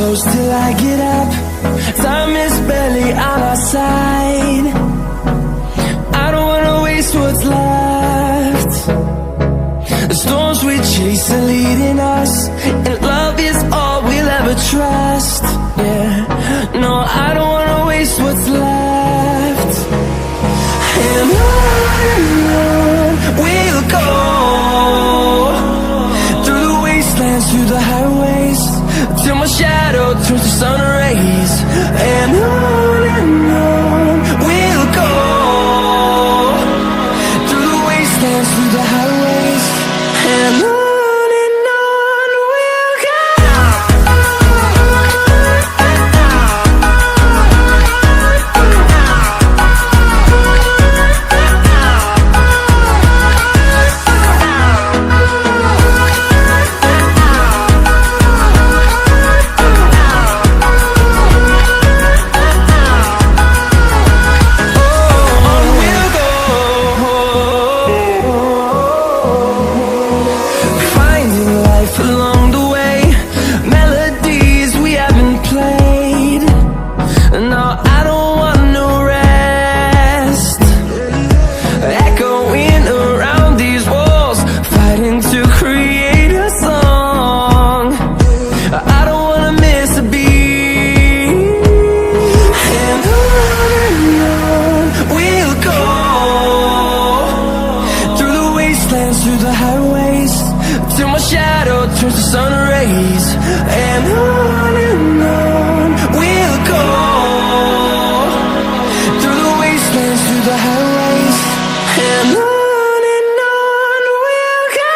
close till I get up. Time is barely on our side. I don't wanna waste what's left. The storms we chase are leading us, and love is all we'll ever trust. Yeah, no, I don't wanna waste what's left. And on we'll go, through the wastelands, through the highways, till my shadow turns to sun rays. And on we'll go, through the wastelands, through the highways, and on we'll go. Through the highways, till my shadow turns to sun rays. And on we'll go, through the wastelands, through the highways, and on we'll go.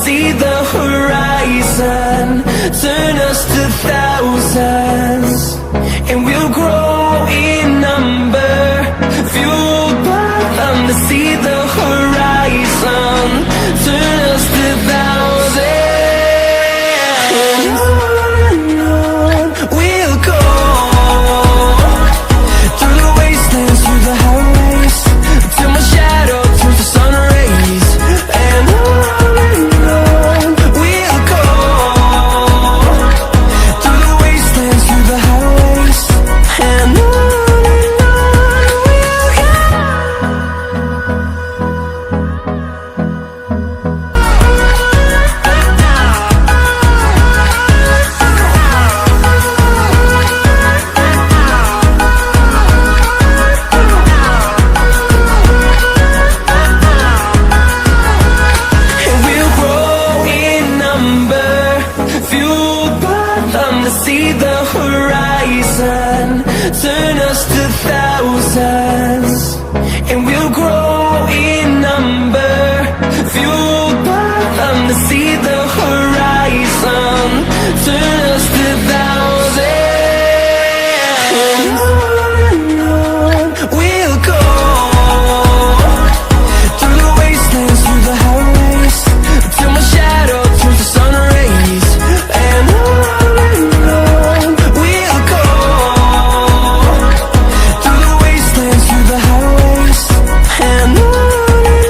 See the horizon, turn us to thousands, and we'll grow in number, fueled by them. To see the horizon, turn us to thousands, and on we'll go, through the wastelands, through the highways, till my shadow turns to sun rays. And see the horizon, turn us to thousands, and we'll grow in number, fueled by them. To see the horizon, turn us to thousands, and on we'll go, through the wastelands, through the highways, till my shadow turns to sun rays. And we'll go, through the wastelands, through the highways, and on we'll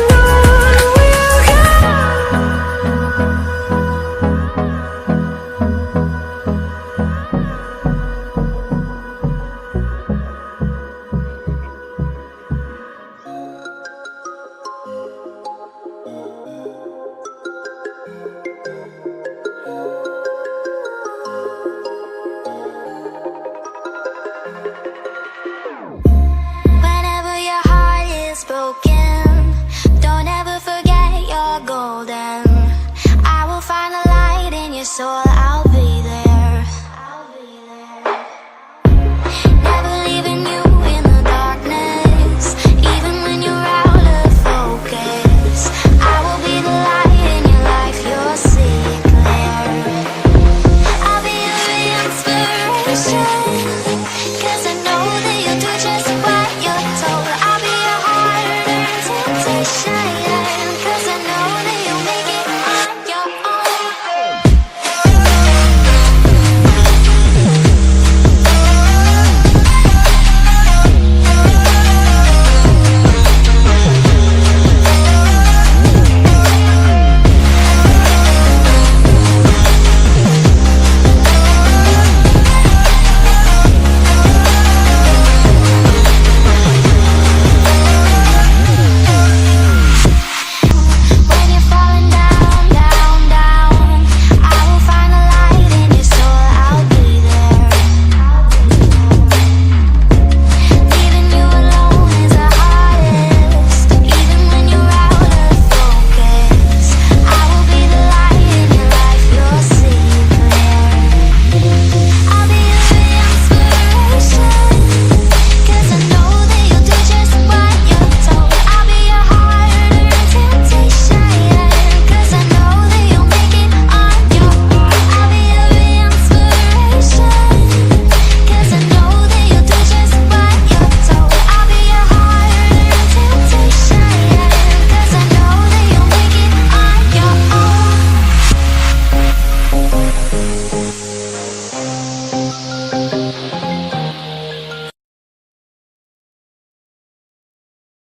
go. Whenever your heart is broken, don't ever forget you're golden. I will find a light in your soul.